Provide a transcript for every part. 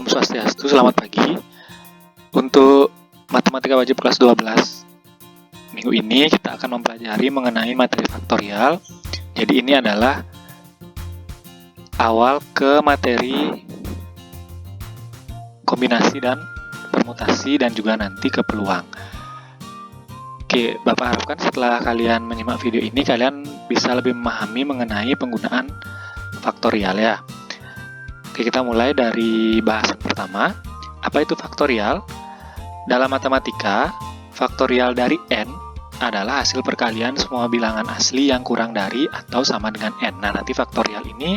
Swastiastu, selamat pagi. Untuk matematika wajib kelas 12, minggu ini kita akan mempelajari mengenai materi faktorial. Jadi ini adalah awal ke materi kombinasi dan permutasi dan juga nanti ke peluang. Oke, Bapak harapkan setelah kalian menyimak video ini, kalian bisa lebih memahami mengenai penggunaan faktorial ya. Oke, kita mulai dari bahasan pertama. Apa itu faktorial? Dalam matematika, faktorial dari n adalah hasil perkalian semua bilangan asli yang kurang dari atau sama dengan n. Nah, nanti faktorial ini,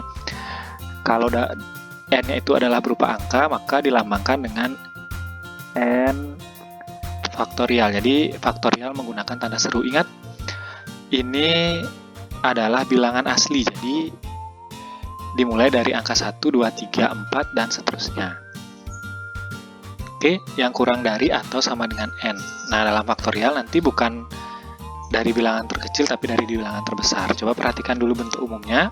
kalau n-nya itu adalah berupa angka, maka dilambangkan dengan n faktorial. Jadi, faktorial menggunakan tanda seru. Ingat, ini adalah bilangan asli, jadi dimulai dari angka 1, 2, 3, 4, dan seterusnya. Oke, yang kurang dari atau sama dengan n. Nah, dalam faktorial nanti bukan dari bilangan terkecil, tapi dari bilangan terbesar. Coba perhatikan dulu bentuk umumnya.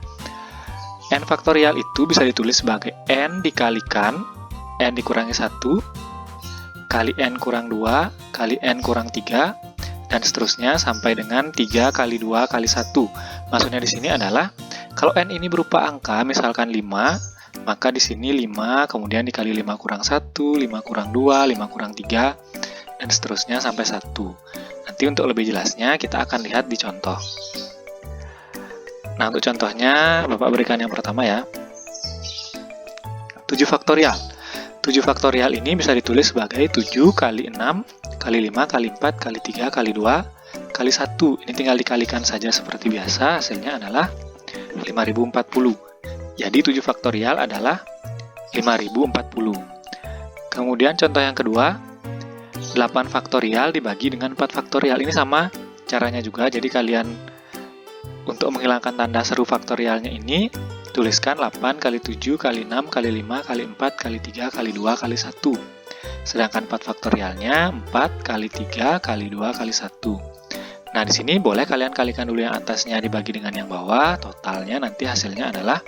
N faktorial itu bisa ditulis sebagai n dikalikan n dikurangi 1, kali n kurang 2, kali n kurang 3, dan seterusnya sampai dengan 3 kali 2 kali 1. Maksudnya di sini adalah, kalau n ini berupa angka, misalkan 5, maka di sini 5, kemudian dikali 5 kurang 1, 5 kurang 2, 5 kurang 3, dan seterusnya sampai 1. Nanti untuk lebih jelasnya, kita akan lihat di contoh. Nah, untuk contohnya, Bapak berikan yang pertama ya. 7 faktorial. 7 faktorial ini bisa ditulis sebagai 7 kali 6, kali 5, kali 4, kali 3, kali 2, kali 1. Ini tinggal dikalikan saja seperti biasa, hasilnya adalah 5040. Jadi 7 faktorial adalah 5040. Kemudian contoh yang kedua, 8 faktorial dibagi dengan 4 faktorial. Ini sama caranya juga, jadi kalian untuk menghilangkan tanda seru faktorialnya ini, tuliskan 8 kali 7 kali 6 kali 5 kali 4 kali 3 kali 2 kali 1. Sedangkan 4 faktorialnya 4 kali 3 kali 2 kali 1. Nah, di sini boleh kalian kalikan dulu yang atasnya dibagi dengan yang bawah, totalnya nanti hasilnya adalah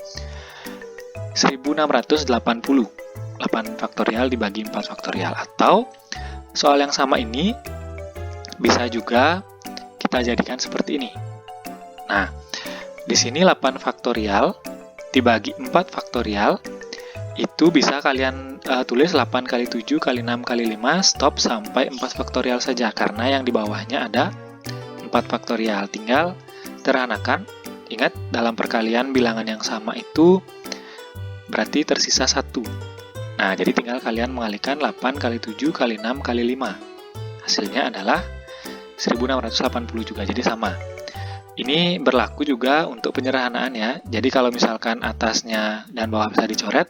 1680. 8 faktorial dibagi 4 faktorial. Atau soal yang sama ini bisa juga kita jadikan seperti ini. Nah, di sini 8 faktorial dibagi 4 faktorial itu bisa kalian tulis 8 kali 7 kali 6 kali 5, stop sampai 4 faktorial saja, karena yang di bawahnya ada 4 faktorial. Tinggal sederhanakan. Ingat, dalam perkalian bilangan yang sama itu berarti tersisa 1. Nah, jadi tinggal kalian mengalihkan 8 kali 7 kali 6 kali 5. Hasilnya adalah 1680 juga, jadi sama. Ini berlaku juga untuk penyederhanaan ya. Jadi kalau misalkan atasnya dan bawah bisa dicoret,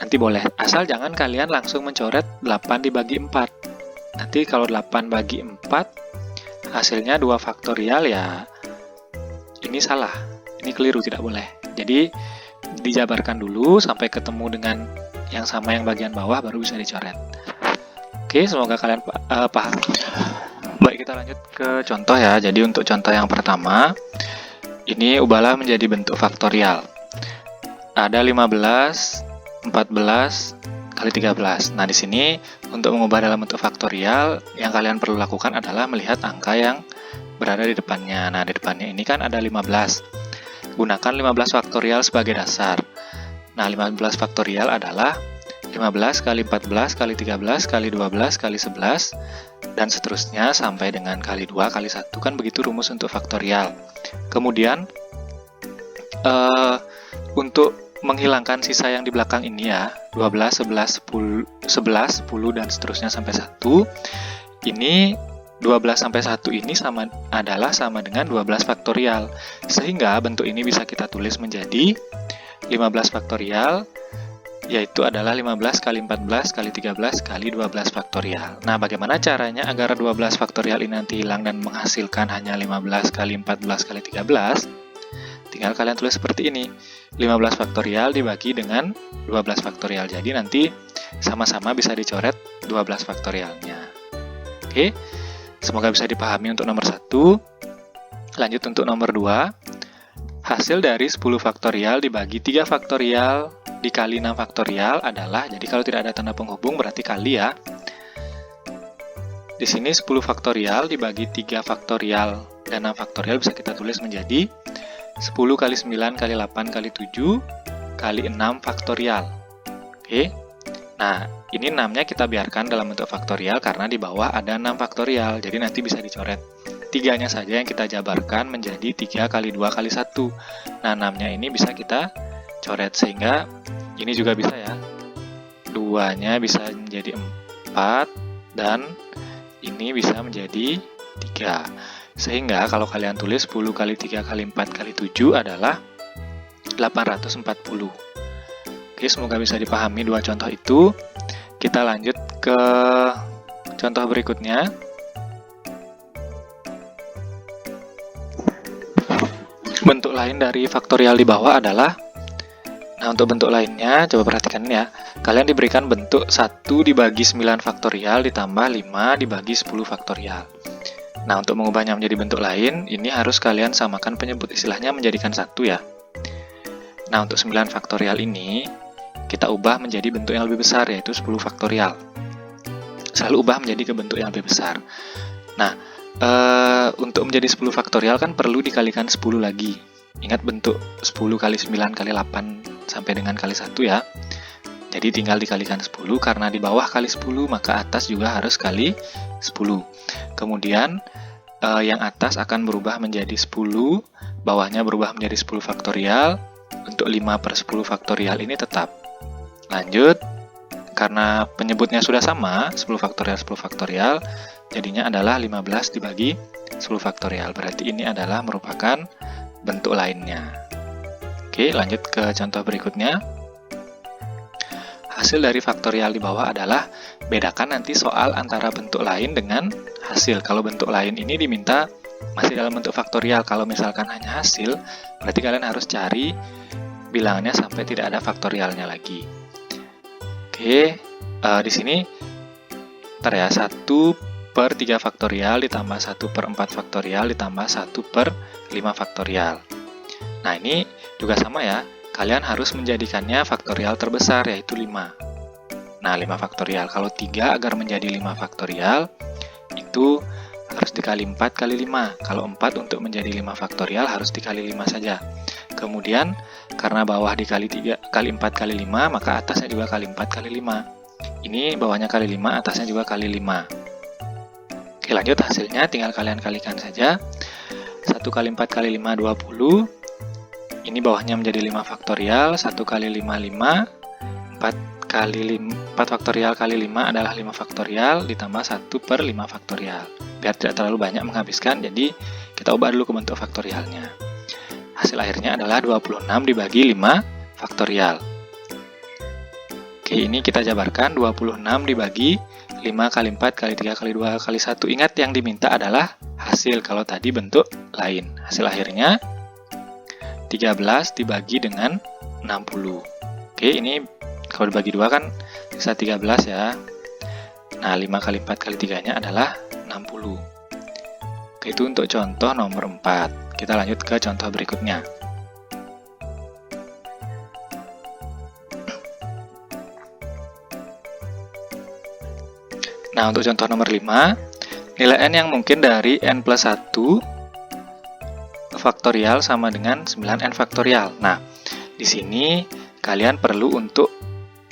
nanti boleh. Asal jangan kalian langsung mencoret 8 dibagi 4. Nanti kalau 8 bagi 4, hasilnya 2 faktorial ya, ini salah, ini keliru, tidak boleh. Jadi dijabarkan dulu sampai ketemu dengan yang sama yang bagian bawah, baru bisa dicoret. Oke, semoga kalian paham. Baik, kita lanjut ke contoh ya. Jadi untuk contoh yang pertama, ini ubahlah menjadi bentuk faktorial. Ada 15, 14, kali 13. Nah, di sini untuk mengubah dalam bentuk faktorial, yang kalian perlu lakukan adalah melihat angka yang berada di depannya. Nah, di depannya ini kan ada 15. Gunakan 15 faktorial sebagai dasar. Nah, 15 faktorial adalah 15 kali 14 kali 13 kali 12 kali 11 dan seterusnya sampai dengan kali 2 kali 1. Kan begitu rumus untuk faktorial. Kemudian untuk menghilangkan sisa yang di belakang ini ya, 12, 11, 10, dan seterusnya sampai 1. Ini 12 sampai 1 ini adalah sama dengan 12 faktorial. Sehingga bentuk ini bisa kita tulis menjadi 15 faktorial, yaitu adalah 15 kali 14 kali 13 kali 12 faktorial. Nah, bagaimana caranya agar 12 faktorial ini nanti hilang dan menghasilkan hanya 15 kali 14 kali 13? Tinggal kalian tulis seperti ini. 15 faktorial dibagi dengan 12 faktorial. Jadi nanti sama-sama bisa dicoret 12 faktorialnya. Oke, semoga bisa dipahami untuk nomor 1. Lanjut untuk nomor 2. Hasil dari 10 faktorial dibagi 3 faktorial dikali 6 faktorial adalah, jadi kalau tidak ada tanda penghubung berarti kali ya. Di sini 10 faktorial dibagi 3 faktorial dan 6 faktorial bisa kita tulis menjadi 10 kali 9 kali 8 kali 7 kali 6 faktorial. Oke. Nah, ini 6-nya kita biarkan dalam bentuk faktorial karena di bawah ada 6 faktorial. Jadi nanti bisa dicoret. 3-nya saja yang kita jabarkan menjadi 3 kali 2 kali 1. Nah, 6-nya ini bisa kita coret sehingga ini juga bisa ya. 2-nya bisa menjadi 4 dan ini bisa menjadi 3. Sehingga kalau kalian tulis 10 kali 3 kali 4 kali 7 adalah 840. Oke, semoga bisa dipahami dua contoh itu. Kita lanjut ke contoh berikutnya. Bentuk lain dari faktorial di bawah adalah, nah untuk bentuk lainnya, coba perhatikan ya. Kalian diberikan bentuk 1 dibagi 9 faktorial ditambah 5 dibagi 10 faktorial. Nah, untuk mengubahnya menjadi bentuk lain, ini harus kalian samakan penyebut istilahnya menjadikan 1 ya. Nah, untuk 9 faktorial ini, kita ubah menjadi bentuk yang lebih besar, yaitu 10 faktorial. Selalu ubah menjadi ke bentuk yang lebih besar. Nah, untuk menjadi 10 faktorial kan perlu dikalikan 10 lagi. Ingat bentuk 10 kali 9 kali 8 sampai dengan kali 1 ya. Jadi tinggal dikalikan 10, karena di bawah kali 10, maka atas juga harus kali 10. Kemudian, yang atas akan berubah menjadi 10, bawahnya berubah menjadi 10 faktorial. Untuk 5 per 10 faktorial ini tetap. Lanjut, karena penyebutnya sudah sama, 10 faktorial, jadinya adalah 15 dibagi 10 faktorial. Berarti ini adalah merupakan bentuk lainnya. Oke, lanjut ke contoh berikutnya. Hasil dari faktorial di bawah adalah, bedakan nanti soal antara bentuk lain dengan hasil. Kalau bentuk lain ini diminta masih dalam bentuk faktorial. Kalau misalkan hanya hasil, berarti kalian harus cari bilangannya sampai tidak ada faktorialnya lagi. Oke, di sini ntar ya, 1 per 3 faktorial ditambah 1 per 4 faktorial ditambah 1 per 5 faktorial. Nah, ini juga sama ya. Kalian harus menjadikannya faktorial terbesar, yaitu 5. Nah, 5 faktorial. Kalau 3 agar menjadi 5 faktorial, itu harus dikali 4 kali 5. Kalau 4 untuk menjadi 5 faktorial harus dikali 5 saja. Kemudian, karena bawah dikali 3 kali 4 kali 5, maka atasnya juga kali 4 kali 5. Ini bawahnya kali 5, atasnya juga kali 5. Oke, lanjut hasilnya. Tinggal kalian kalikan saja. 1 kali 4 kali 5, 20. Ini bawahnya menjadi 5 faktorial, 1 kali 5, 5, 4 faktorial kali 5 adalah 5 faktorial, ditambah 1 per 5 faktorial. Biar tidak terlalu banyak menghabiskan, jadi kita ubah dulu ke bentuk faktorialnya. Hasil akhirnya adalah 26 dibagi 5 faktorial. Oke, ini kita jabarkan, 26 dibagi 5 kali 4 kali 3 kali 2 kali 1. Ingat yang diminta adalah hasil, kalau tadi bentuk lain. Hasil akhirnya 13 dibagi dengan 60. Oke, ini kalau dibagi 2 kan bisa 13 ya. Nah, 5 kali 4 kali 3-nya adalah 60. Oke, itu untuk contoh nomor 4. Kita lanjut ke contoh berikutnya. Nah, untuk contoh nomor 5, nilai n yang mungkin dari n plus 1 faktorial sama dengan 9n faktorial. Nah, di sini kalian perlu untuk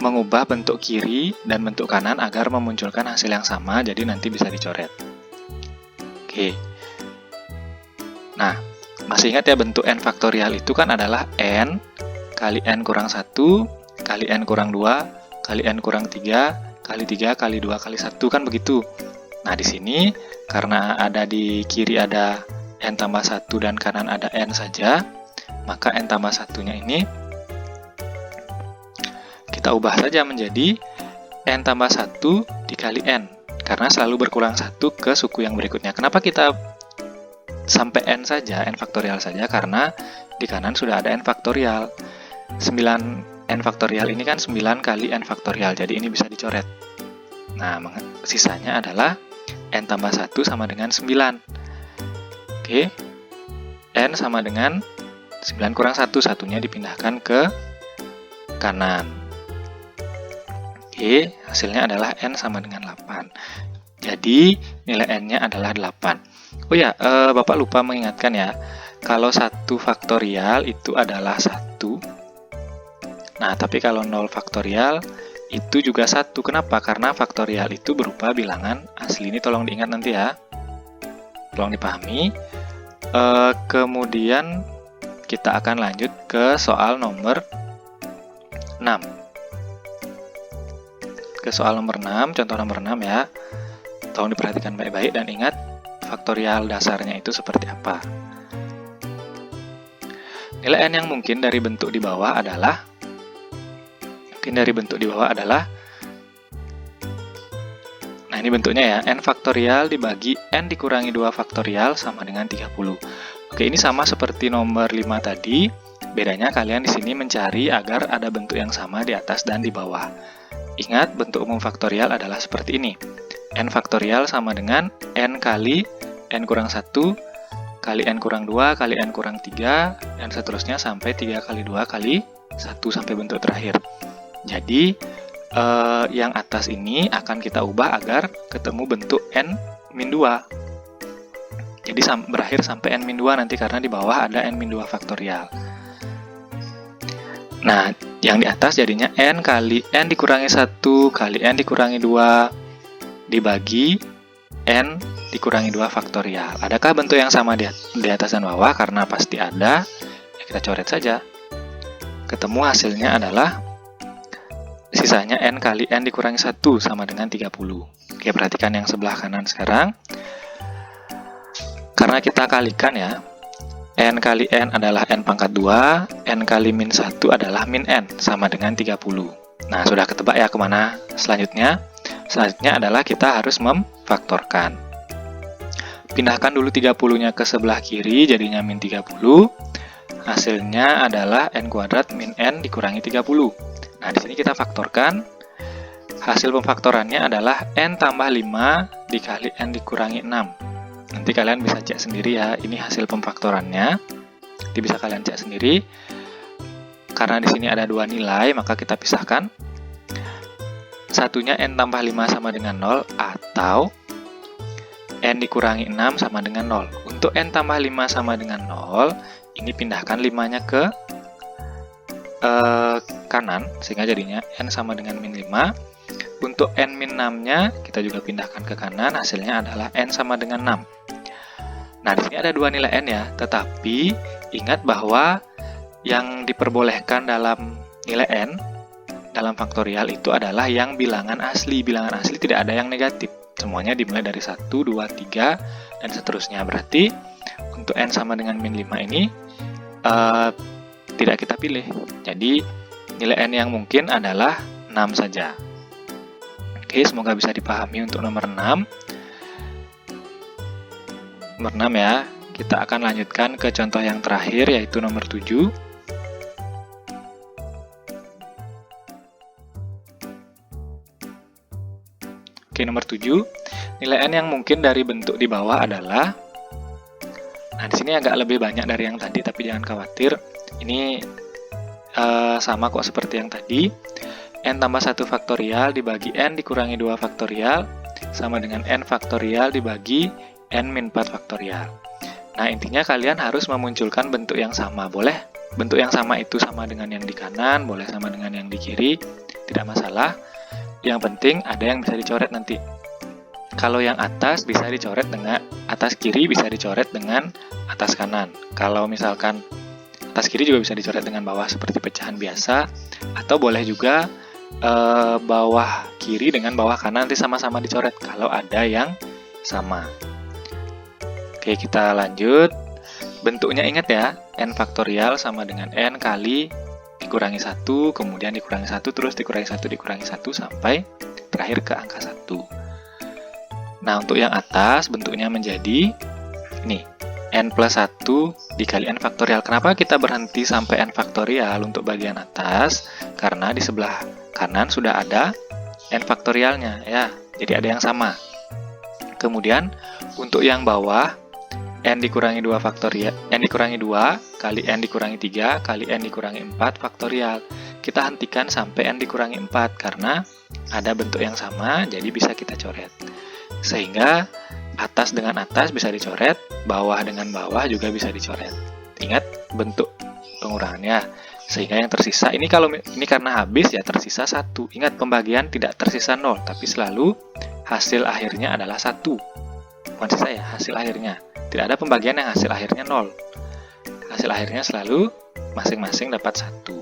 mengubah bentuk kiri dan bentuk kanan agar memunculkan hasil yang sama, jadi nanti bisa dicoret. Oke. Nah, masih ingat ya, bentuk n faktorial itu kan adalah n kali n kurang 1, kali n kurang 2, kali n kurang 3, kali 3, kali 2, kali 1, kan begitu. Nah, di sini karena ada di kiri ada n tambah 1 dan kanan ada n saja, maka n tambah 1-nya ini kita ubah saja menjadi n tambah 1 dikali n, karena selalu berkurang 1 ke suku yang berikutnya. Kenapa kita sampai n saja, n faktorial saja? Karena di kanan sudah ada n faktorial. 9n faktorial ini kan 9 kali n faktorial, jadi ini bisa dicoret. Nah, sisanya adalah n tambah 1 sama dengan 9. Oke, n sama dengan 9 kurang 1, satunya dipindahkan ke kanan. Oke, hasilnya adalah N sama dengan 8. Jadi, nilai N-nya adalah 8. Oh ya, Bapak lupa mengingatkan ya, kalau 1 faktorial itu adalah 1. Nah, tapi kalau 0 faktorial itu juga 1. Kenapa? Karena faktorial itu berupa bilangan asli. Ini tolong diingat nanti ya. Tolong dipahami. Kemudian kita akan lanjut ke soal nomor 6. Ke soal nomor 6, contoh nomor 6 ya. Tolong diperhatikan baik-baik dan ingat faktorial dasarnya itu seperti apa. Nilai N yang mungkin dari bentuk di bawah adalah nah ini bentuknya ya, N faktorial dibagi N dikurangi 2 faktorial sama dengan 30. Oke, ini sama seperti nomor 5 tadi, bedanya kalian di sini mencari agar ada bentuk yang sama di atas dan di bawah. Ingat, bentuk umum faktorial adalah seperti ini. N faktorial sama dengan N kali N kurang 1, kali N kurang 2, kali N kurang 3, dan seterusnya sampai 3 kali 2 kali 1 sampai bentuk terakhir. Jadi, yang atas ini akan kita ubah agar ketemu bentuk N-2. Jadi, berakhir sampai N-2 nanti karena di bawah ada N-2 faktorial. Nah, yang di atas jadinya N kali N dikurangi 1 kali N dikurangi 2 dibagi N dikurangi 2 faktorial. Adakah bentuk yang sama di atas dan bawah? Karena pasti ada, ya kita coret saja. Ketemu hasilnya adalah sisanya N kali N dikurangi 1 sama dengan 30. Oke, perhatikan yang sebelah kanan sekarang. Karena kita kalikan ya, N kali N adalah N pangkat 2, N kali min 1 adalah min N, sama dengan 30. Nah, sudah ketebak ya kemana selanjutnya? Selanjutnya adalah kita harus memfaktorkan. Pindahkan dulu 30-nya ke sebelah kiri, jadinya min 30. Hasilnya adalah N kuadrat min N dikurangi 30. Nah, di sini kita faktorkan. Hasil pemfaktorannya adalah N tambah 5 dikali N dikurangi 6. Nanti kalian bisa cek sendiri ya, ini hasil pemfaktorannya. Nanti bisa kalian cek sendiri. Karena di sini ada 2 nilai, maka kita pisahkan. Satunya N tambah 5 sama dengan 0, atau N dikurangi 6 sama dengan 0. Untuk N tambah 5 sama dengan 0, ini pindahkan 5-nya ke kanan, sehingga jadinya N sama dengan min 5. Untuk N min 6-nya, kita juga pindahkan ke kanan, hasilnya adalah N sama dengan 6. Nah, di sini ada 2 nilai N ya, tetapi ingat bahwa yang diperbolehkan dalam nilai N, dalam faktorial itu adalah yang bilangan asli. Bilangan asli tidak ada yang negatif. Semuanya dimulai dari 1, 2, 3, dan seterusnya. Berarti, untuk N sama dengan min 5 ini, tidak kita pilih. Jadi, nilai N yang mungkin adalah 6 saja. Oke, semoga bisa dipahami untuk nomor 6. Nomor 6 ya, kita akan lanjutkan ke contoh yang terakhir, yaitu nomor 7. Oke, nomor 7. Nilai N yang mungkin dari bentuk di bawah adalah, nah di sini agak lebih banyak dari yang tadi, tapi jangan khawatir. Ini sama kok seperti yang tadi. N tambah 1 faktorial dibagi N dikurangi 2 faktorial sama dengan N faktorial dibagi N min 4 faktorial. Nah, intinya kalian harus memunculkan bentuk yang sama. Boleh bentuk yang sama itu sama dengan yang di kanan, boleh sama dengan yang di kiri, tidak masalah. Yang penting ada yang bisa dicoret nanti. Kalau yang atas bisa dicoret dengan atas kiri, bisa dicoret dengan atas kanan. Kalau misalkan atas kiri juga bisa dicoret dengan bawah seperti pecahan biasa, atau boleh juga bawah kiri dengan bawah kanan nanti sama-sama dicoret kalau ada yang sama. Oke, kita lanjut. Bentuknya ingat ya, N faktorial sama dengan N kali dikurangi 1, kemudian dikurangi 1, terus dikurangi 1, dikurangi 1, sampai terakhir ke angka 1. Nah, untuk yang atas bentuknya menjadi ini, N plus 1 dikali N faktorial. Kenapa kita berhenti sampai N faktorial untuk bagian atas? Karena di sebelah kanan sudah ada N faktorialnya ya, jadi ada yang sama. Kemudian untuk yang bawah, N dikurangi 2 faktorial, N dikurangi 2 kali N dikurangi 3 kali N dikurangi 4 faktorial. kita hentikan sampai N dikurangi 4, karena ada bentuk yang sama, jadi bisa kita coret. Sehingga atas dengan atas bisa dicoret, bawah dengan bawah juga bisa dicoret. Ingat bentuk pengurangannya. Sehingga yang tersisa, ini karena habis ya tersisa 1. Ingat, pembagian tidak tersisa 0, tapi selalu hasil akhirnya adalah 1. Bukan sisa ya, hasil akhirnya. Tidak ada pembagian yang hasil akhirnya 0. Hasil akhirnya selalu masing-masing dapat 1.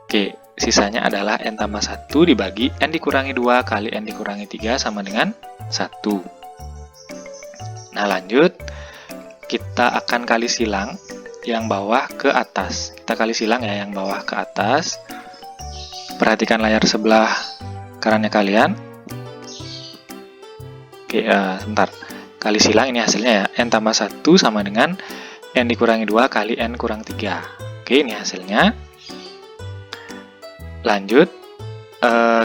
Oke, sisanya adalah N tambah 1 dibagi N dikurangi 2 kali N dikurangi 3 sama dengan 1. Nah, lanjut. Kita akan kali silang yang bawah ke atas. Kita kali silang ya, yang bawah ke atas. Perhatikan layar sebelah kanannya kalian. Oke, sebentar. Kali silang ini hasilnya ya. N tambah 1 sama dengan N dikurangi 2 kali N kurang 3. Oke, ini hasilnya. Lanjut,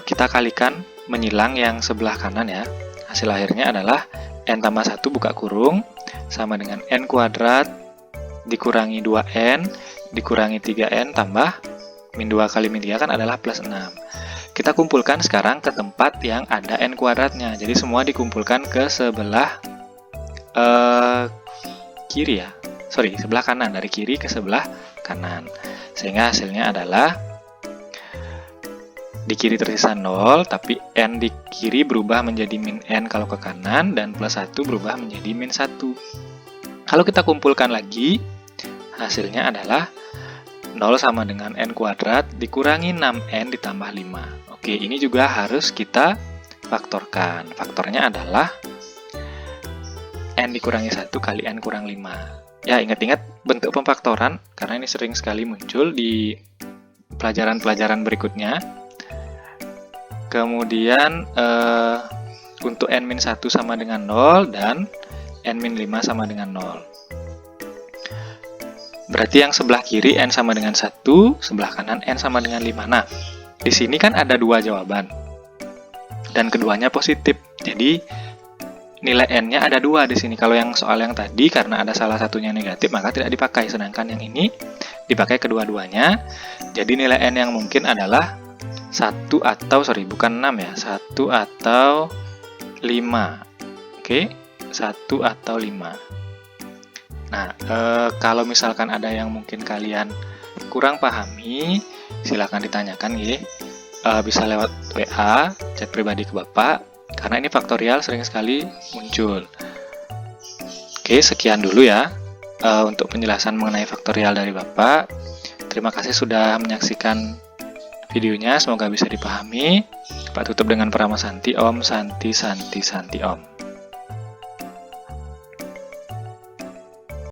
kita kalikan menyilang yang sebelah kanan ya. Hasil akhirnya adalah N tambah 1 buka kurung sama dengan N kuadrat dikurangi 2N dikurangi 3N tambah min 2 kali min 3 kan adalah plus 6. Kita kumpulkan sekarang ke tempat yang ada N kuadratnya. Jadi semua dikumpulkan ke sebelah kiri ya. Sebelah kanan. Dari kiri ke sebelah kanan. Sehingga hasilnya adalah di kiri tersisa 0, tapi N di kiri berubah menjadi min N kalau ke kanan, dan plus 1 berubah menjadi min 1. Kalau kita kumpulkan lagi, hasilnya adalah 0 sama dengan N kuadrat dikurangi 6N ditambah 5. Oke, ini juga harus kita faktorkan. Faktornya adalah N dikurangi 1 kali N kurang 5. Ya, ingat-ingat bentuk pemfaktoran, karena ini sering sekali muncul di pelajaran-pelajaran berikutnya. Kemudian untuk N-1 sama dengan 0 dan N-5 sama dengan 0. Berarti yang sebelah kiri N sama dengan 1, sebelah kanan N sama dengan 5. Nah, di sini kan ada dua jawaban. Dan keduanya positif. Jadi nilai N-nya ada 2 di sini. Kalau yang soal yang tadi karena ada salah satunya negatif maka tidak dipakai. Sedangkan yang ini dipakai kedua-duanya. Jadi nilai N yang mungkin adalah 1 atau, bukan 6 ya, 1 atau 5. Oke, 1 atau 5. Nah, kalau misalkan ada yang mungkin kalian kurang pahami, silakan ditanyakan ya. Bisa lewat WA, chat pribadi ke Bapak, karena ini faktorial sering sekali muncul. Oke, sekian dulu ya untuk penjelasan mengenai faktorial dari Bapak. Terima kasih sudah menyaksikan videonya, semoga bisa dipahami. Pak tutup dengan Parama Santi Om, Santi Santi Santi Om.